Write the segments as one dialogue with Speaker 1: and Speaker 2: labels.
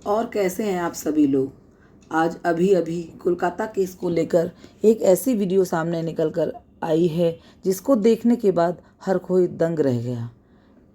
Speaker 1: और कैसे हैं आप सभी लोग। आज अभी अभी कोलकाता केस को लेकर एक ऐसी वीडियो सामने निकल कर आई है जिसको देखने के बाद हर कोई दंग रह गया।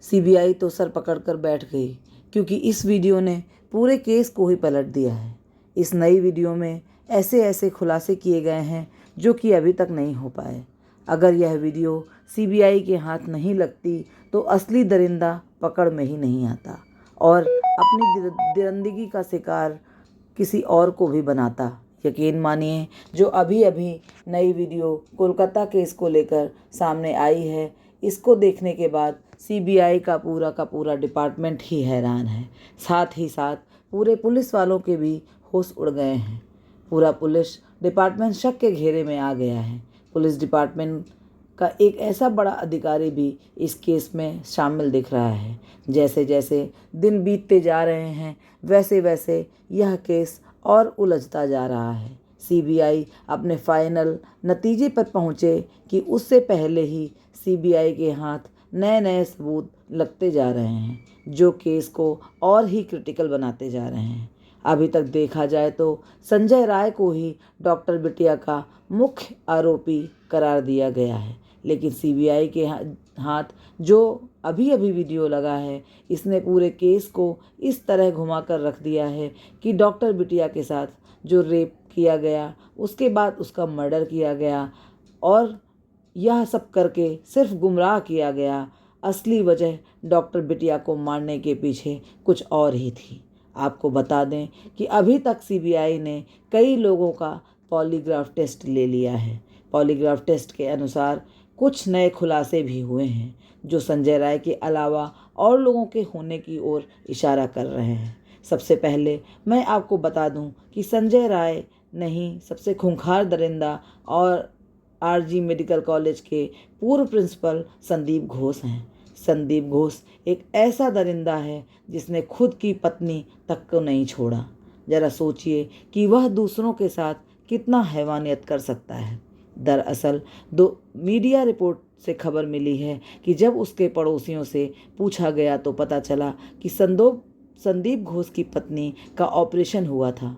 Speaker 1: सीबीआई तो सर पकड़कर बैठ गई क्योंकि इस वीडियो ने पूरे केस को ही पलट दिया है। इस नई वीडियो में ऐसे ऐसे खुलासे किए गए हैं जो कि अभी तक नहीं हो पाए। अगर यह वीडियो सीबीआई के हाथ नहीं लगती तो असली दरिंदा पकड़ में ही नहीं आता और अपनी दरिंदगी का शिकार किसी और को भी बनाता। यकीन मानिए, जो अभी अभी नई वीडियो कोलकाता केस को लेकर सामने आई है, इसको देखने के बाद सीबीआई का पूरा डिपार्टमेंट ही हैरान है। साथ ही साथ पूरे पुलिस वालों के भी होश उड़ गए हैं। पूरा पुलिस डिपार्टमेंट शक के घेरे में आ गया है। पुलिस डिपार्टमेंट का एक ऐसा बड़ा अधिकारी भी इस केस में शामिल दिख रहा है। जैसे जैसे दिन बीतते जा रहे हैं वैसे वैसे यह केस और उलझता जा रहा है। सीबीआई अपने फाइनल नतीजे पर पहुंचे कि उससे पहले ही सीबीआई के हाथ नए नए सबूत लगते जा रहे हैं जो केस को और ही क्रिटिकल बनाते जा रहे हैं। अभी तक देखा जाए तो संजय राय को ही डॉक्टर बिटिया का मुख्य आरोपी करार दिया गया है, लेकिन सीबीआई के हाथ जो अभी अभी वीडियो लगा है, इसने पूरे केस को इस तरह घुमाकर रख दिया है कि डॉक्टर बिटिया के साथ जो रेप किया गया, उसके बाद उसका मर्डर किया गया और यह सब करके सिर्फ गुमराह किया गया। असली वजह डॉक्टर बिटिया को मारने के पीछे कुछ और ही थी। आपको बता दें कि अभी तक सीबीआई ने कई लोगों का पॉलीग्राफ टेस्ट ले लिया है। पॉलीग्राफ टेस्ट के अनुसार कुछ नए खुलासे भी हुए हैं जो संजय राय के अलावा और लोगों के होने की ओर इशारा कर रहे हैं। सबसे पहले मैं आपको बता दूं कि संजय राय नहीं, सबसे खूंखार दरिंदा और आरजी मेडिकल कॉलेज के पूर्व प्रिंसिपल संदीप घोष हैं। संदीप घोष एक ऐसा दरिंदा है जिसने खुद की पत्नी तक को नहीं छोड़ा। ज़रा सोचिए कि वह दूसरों के साथ कितना हैवानियत कर सकता है। दरअसल मीडिया रिपोर्ट से खबर मिली है कि जब उसके पड़ोसियों से पूछा गया तो पता चला कि संदीप घोष की पत्नी का ऑपरेशन हुआ था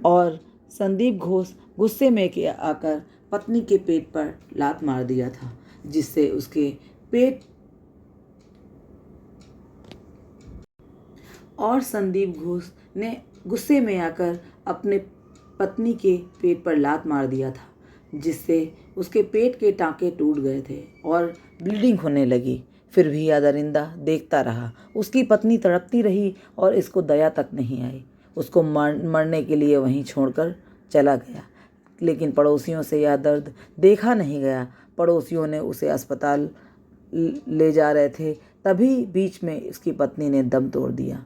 Speaker 1: और संदीप घोष गुस्से में आकर पत्नी के पेट पर लात मार दिया था, जिससे उसके पेट और संदीप घोष ने गुस्से में आकर अपने पत्नी के पेट पर लात मार दिया था, जिससे उसके पेट के टाँके टूट गए थे और ब्लीडिंग होने लगी। फिर भी यह दरिंदा देखता रहा। उसकी पत्नी तड़पती रही और इसको दया तक नहीं आई। उसको मरने के लिए वहीं छोड़कर चला गया, लेकिन पड़ोसियों से यह दर्द देखा नहीं गया। पड़ोसियों ने उसे अस्पताल ले जा रहे थे, तभी बीच में उसकी पत्नी ने दम तोड़ दिया।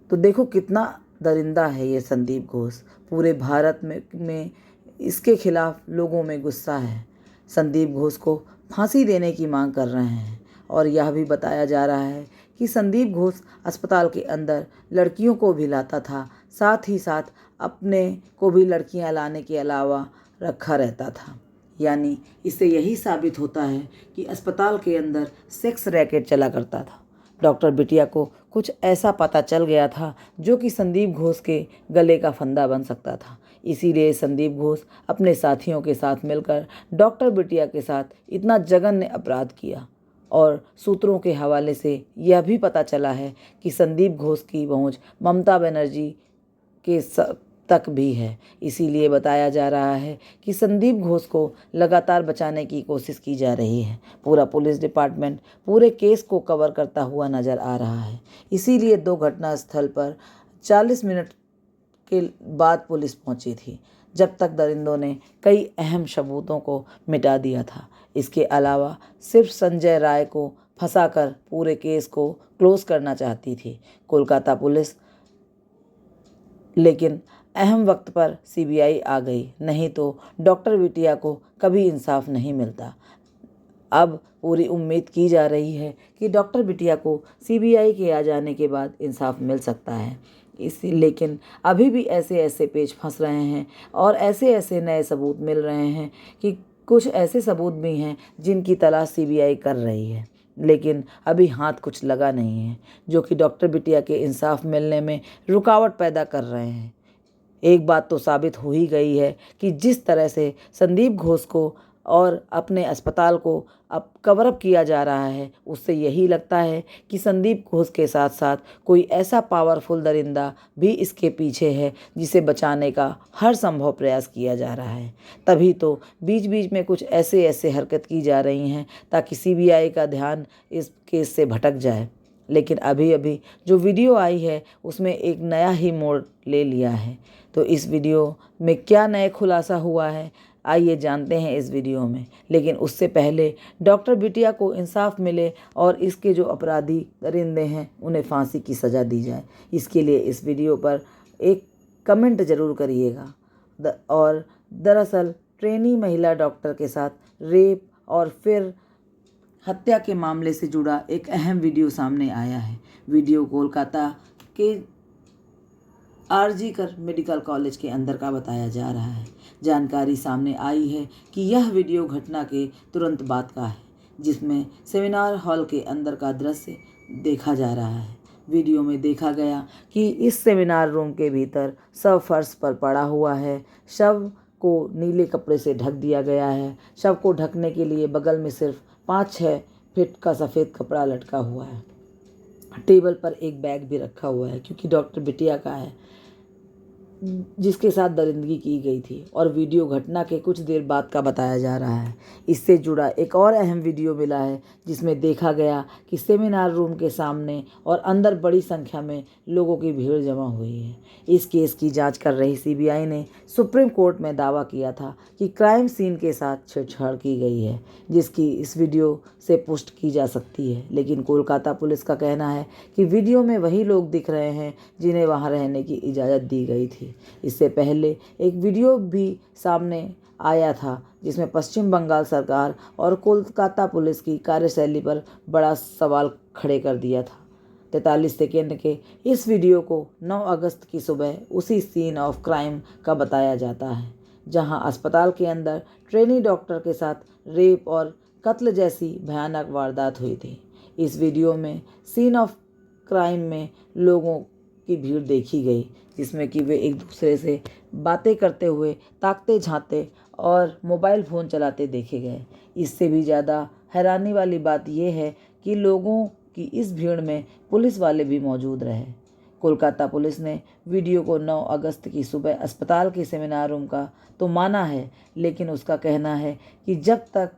Speaker 1: तो देखो कितना दरिंदा है ये संदीप घोष। पूरे भारत में इसके खिलाफ लोगों में गुस्सा है। संदीप घोष को फांसी देने की मांग कर रहे हैं और यह भी बताया जा रहा है कि संदीप घोष अस्पताल के अंदर लड़कियों को भी लाता था, साथ ही साथ अपने को भी लड़कियां लाने के अलावा रखा रहता था। यानी इससे यही साबित होता है कि अस्पताल के अंदर सेक्स रैकेट चला करता था। डॉक्टर बिटिया को कुछ ऐसा पता चल गया था जो कि संदीप घोष के गले का फंदा बन सकता था। इसीलिए संदीप घोष अपने साथियों के साथ मिलकर डॉक्टर बिटिया के साथ इतना जघन्य अपराध किया। और सूत्रों के हवाले से यह भी पता चला है कि संदीप घोष की पहुंच ममता बनर्जी के तक भी है। इसीलिए बताया जा रहा है कि संदीप घोष को लगातार बचाने की कोशिश की जा रही है। पूरा पुलिस डिपार्टमेंट पूरे केस को कवर करता हुआ नज़र आ रहा है। इसीलिए 2 घटना स्थल पर 40 मिनट के बाद पुलिस पहुंची थी, जब तक दरिंदों ने कई अहम सबूतों को मिटा दिया था। इसके अलावा सिर्फ संजय राय को फंसाकर पूरे केस को क्लोज करना चाहती थी कोलकाता पुलिस, लेकिन अहम वक्त पर सीबीआई आ गई, नहीं तो डॉक्टर बिटिया को कभी इंसाफ नहीं मिलता। अब पूरी उम्मीद की जा रही है कि डॉक्टर बिटिया को सीबीआई के आ जाने के बाद इंसाफ मिल सकता है। लेकिन अभी भी ऐसे ऐसे पेच फंस रहे हैं और ऐसे ऐसे नए सबूत मिल रहे हैं कि कुछ ऐसे सबूत भी हैं जिनकी तलाश सीबीआई कर रही है। लेकिन अभी हाथ कुछ लगा नहीं है, जो कि डॉक्टर बिटिया के इंसाफ मिलने में रुकावट पैदा कर रहे हैं। एक बात तो साबित हो ही गई है कि जिस तरह से संदीप घोष को और अपने अस्पताल को अब कवर अप किया जा रहा है, उससे यही लगता है कि संदीप घोष के साथ साथ कोई ऐसा पावरफुल दरिंदा भी इसके पीछे है जिसे बचाने का हर संभव प्रयास किया जा रहा है। तभी तो बीच बीच में कुछ ऐसे हरकत की जा रही हैं ताकि सीबीआई का ध्यान इस केस से भटक जाए। लेकिन अभी अभी जो वीडियो आई है उसमें एक नया ही मोड़ ले लिया है। तो इस वीडियो में क्या नया खुलासा हुआ है, आइए जानते हैं इस वीडियो में। लेकिन उससे पहले डॉक्टर बिटिया को इंसाफ मिले और इसके जो अपराधी दरिंदे हैं उन्हें फांसी की सज़ा दी जाए, इसके लिए इस वीडियो पर एक कमेंट ज़रूर करिएगा। और दरअसल ट्रेनी महिला डॉक्टर के साथ रेप और फिर हत्या के मामले से जुड़ा एक अहम वीडियो सामने आया है। वीडियो कोलकाता के आरजी कर मेडिकल कॉलेज के अंदर का बताया जा रहा है। जानकारी सामने आई है कि यह वीडियो घटना के तुरंत बाद का है, जिसमें सेमिनार हॉल के अंदर का दृश्य देखा जा रहा है। वीडियो में देखा गया कि इस सेमिनार रूम के भीतर शव फर्श पर पड़ा हुआ है। शव को नीले कपड़े से ढक दिया गया है। शव को ढकने के लिए बगल में सिर्फ 5-6 फीट का सफ़ेद कपड़ा लटका हुआ है। टेबल पर एक बैग भी रखा हुआ है क्योंकि डॉक्टर बिटिया का है, जिसके साथ दरिंदगी की गई थी। और वीडियो घटना के कुछ देर बाद का बताया जा रहा है। इससे जुड़ा एक और अहम वीडियो मिला है जिसमें देखा गया कि सेमिनार रूम के सामने और अंदर बड़ी संख्या में लोगों की भीड़ जमा हुई है। इस केस की जांच कर रही सीबीआई ने सुप्रीम कोर्ट में दावा किया था कि क्राइम सीन के साथ छेड़छाड़ की गई है, जिसकी इस वीडियो से पुष्टि की जा सकती है। लेकिन कोलकाता पुलिस का कहना है कि वीडियो में वही लोग दिख रहे हैं जिन्हें वहां रहने की इजाज़त दी गई थी। इससे पहले एक वीडियो भी सामने आया था जिसमें पश्चिम बंगाल सरकार और कोलकाता पुलिस की कार्यशैली पर बड़ा सवाल खड़े कर दिया था। 43 सेकेंड के इस वीडियो को 9 अगस्त की सुबह उसी सीन ऑफ क्राइम का बताया जाता है, जहां अस्पताल के अंदर ट्रेनी डॉक्टर के साथ रेप और कत्ल जैसी भयानक वारदात हुई थी। इस वीडियो में सीन ऑफ क्राइम में लोगों की भीड़ देखी गई, जिसमें कि वे एक दूसरे से बातें करते हुए, ताकते झांकते और मोबाइल फ़ोन चलाते देखे गए। इससे भी ज़्यादा हैरानी वाली बात यह है कि लोगों की इस भीड़ में पुलिस वाले भी मौजूद रहे। कोलकाता पुलिस ने वीडियो को 9 अगस्त की सुबह अस्पताल के सेमिनार रूम का तो माना है, लेकिन उसका कहना है कि जब तक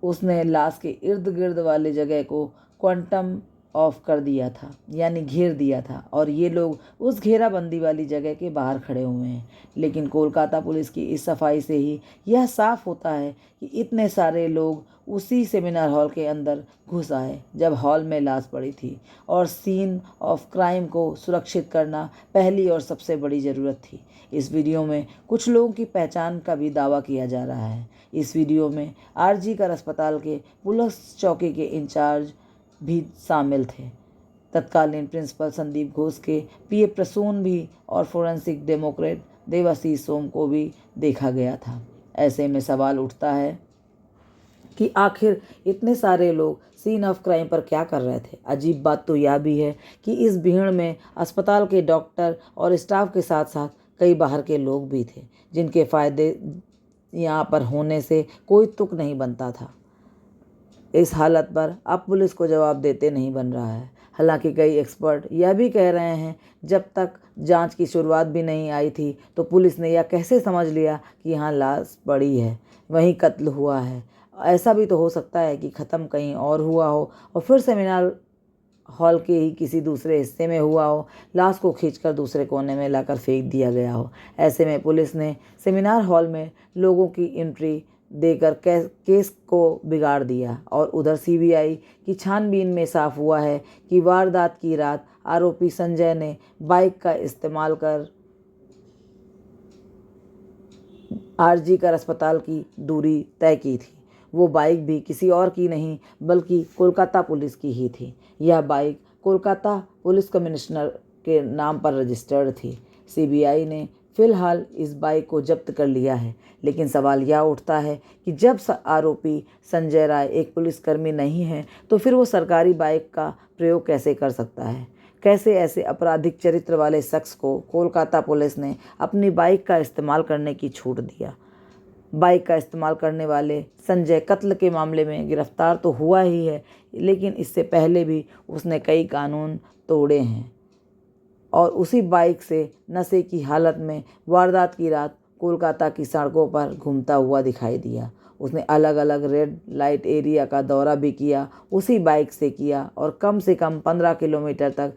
Speaker 1: उसने लाश के इर्द गिर्द वाले जगह को क्वांटम ऑफ कर दिया था, यानी घेर दिया था, और ये लोग उस घेराबंदी वाली जगह के बाहर खड़े हुए हैं। लेकिन कोलकाता पुलिस की इस सफाई से ही यह साफ होता है कि इतने सारे लोग उसी सेमिनार हॉल के अंदर घुस आए जब हॉल में लाश पड़ी थी, और सीन ऑफ क्राइम को सुरक्षित करना पहली और सबसे बड़ी ज़रूरत थी। इस वीडियो में कुछ लोगों की पहचान का भी दावा किया जा रहा है। इस वीडियो में आरजी कर अस्पताल के पुलिस चौकी के इंचार्ज भी शामिल थे। तत्कालीन प्रिंसिपल संदीप घोष के पीए प्रसून भी और फोरेंसिक डेमोक्रेट देवाशीष सोम को भी देखा गया था। ऐसे में सवाल उठता है कि आखिर इतने सारे लोग सीन ऑफ क्राइम पर क्या कर रहे थे। अजीब बात तो यह भी है कि इस भीड़ में अस्पताल के डॉक्टर और स्टाफ के साथ साथ कई बाहर के लोग भी थे, जिनके फ़ायदे यहाँ पर होने से कोई तुक नहीं बनता था। इस हालत पर अब पुलिस को जवाब देते नहीं बन रहा है। हालांकि कई एक्सपर्ट यह भी कह रहे हैं जब तक जांच की शुरुआत भी नहीं आई थी तो पुलिस ने यह कैसे समझ लिया कि यहाँ लाश पड़ी है, वहीं कत्ल हुआ है। ऐसा भी तो हो सकता है कि ख़त्म कहीं और हुआ हो और फिर सेमिनार हॉल के ही किसी दूसरे हिस्से में हुआ हो, लाश को खींचकर दूसरे कोने में लाकर फेंक दिया गया हो। ऐसे में पुलिस ने सेमिनार हॉल में लोगों की एंट्री देकर केस को बिगाड़ दिया। और उधर सीबीआई की छानबीन में साफ हुआ है कि वारदात की रात आरोपी संजय ने बाइक का इस्तेमाल कर आरजी कर अस्पताल की दूरी तय की थी। वो बाइक भी किसी और की नहीं बल्कि कोलकाता पुलिस की ही थी। यह बाइक कोलकाता पुलिस कमिश्नर के नाम पर रजिस्टर्ड थी। सीबीआई ने फिलहाल इस बाइक को जब्त कर लिया है। लेकिन सवाल यह उठता है कि जब आरोपी संजय राय एक पुलिसकर्मी नहीं है तो फिर वो सरकारी बाइक का प्रयोग कैसे कर सकता है? कैसे ऐसे आपराधिक चरित्र वाले शख्स को कोलकाता पुलिस ने अपनी बाइक का इस्तेमाल करने की छूट दिया? बाइक का इस्तेमाल करने वाले संजय कत्ल के मामले में गिरफ्तार तो हुआ ही है, लेकिन इससे पहले भी उसने कई कानून तोड़े हैं और उसी बाइक से नशे की हालत में वारदात की रात कोलकाता की सड़कों पर घूमता हुआ दिखाई दिया। उसने अलग अलग रेड लाइट एरिया का दौरा भी किया, उसी बाइक से किया और कम से कम 15 किलोमीटर तक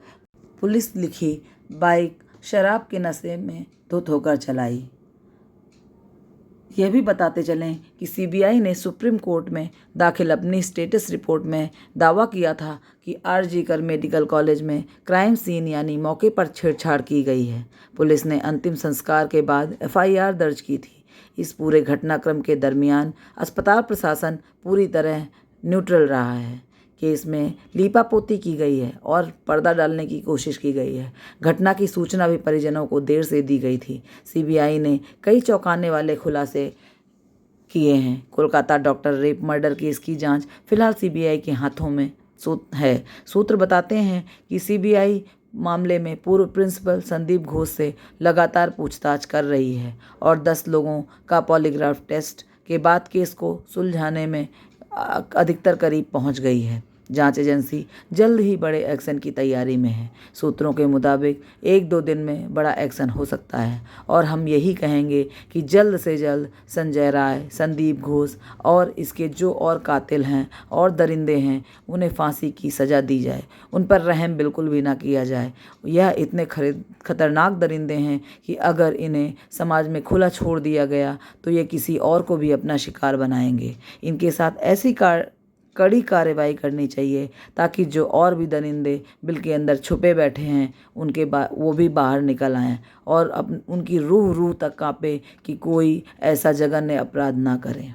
Speaker 1: पुलिस लिखी बाइक शराब के नशे में धुत होकर चलाई। यह भी बताते चलें कि सीबीआई ने सुप्रीम कोर्ट में दाखिल अपनी स्टेटस रिपोर्ट में दावा किया था कि आरजी कर मेडिकल कॉलेज में क्राइम सीन यानी मौके पर छेड़छाड़ की गई है। पुलिस ने अंतिम संस्कार के बाद एफआईआर दर्ज की थी। इस पूरे घटनाक्रम के दरमियान अस्पताल प्रशासन पूरी तरह न्यूट्रल रहा है। केस में लीपापोती की गई है और पर्दा डालने की कोशिश की गई है। घटना की सूचना भी परिजनों को देर से दी गई थी। सीबीआई ने कई चौंकाने वाले खुलासे किए हैं। Kolkata doctor rape murder case की जांच फिलहाल सीबीआई के हाथों में है। सूत्र बताते हैं कि सीबीआई मामले में पूर्व प्रिंसिपल संदीप घोष से लगातार पूछताछ कर रही है और 10 लोगों का पॉलीग्राफ टेस्ट के बाद केस को सुलझाने में अधिकतर करीब पहुंच गई है। जांच एजेंसी जल्द ही बड़े एक्शन की तैयारी में है। सूत्रों के मुताबिक 1-2 दिन में बड़ा एक्शन हो सकता है और हम यही कहेंगे कि जल्द से जल्द संजय राय, संदीप घोष और इसके जो और कातिल हैं और दरिंदे हैं उन्हें फांसी की सज़ा दी जाए। उन पर रहम बिल्कुल भी ना किया जाए। यह इतने खतरनाक दरिंदे हैं कि अगर इन्हें समाज में खुला छोड़ दिया गया तो ये किसी और को भी अपना शिकार बनाएंगे। इनके साथ ऐसी कड़ी कार्रवाई करनी चाहिए ताकि जो और भी दरिंदे बिल के अंदर छुपे बैठे हैं वो भी बाहर निकल आएँ और उनकी रूह तक कांपे कि कोई ऐसा जघन्य अपराध ना करे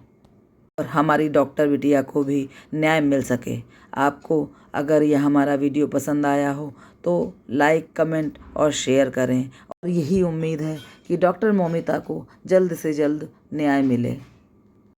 Speaker 1: और हमारी डॉक्टर बिटिया को भी न्याय मिल सके। आपको अगर यह हमारा वीडियो पसंद आया हो तो लाइक, कमेंट और शेयर करें और यही उम्मीद है कि डॉक्टर मौमिता को जल्द से जल्द न्याय मिले।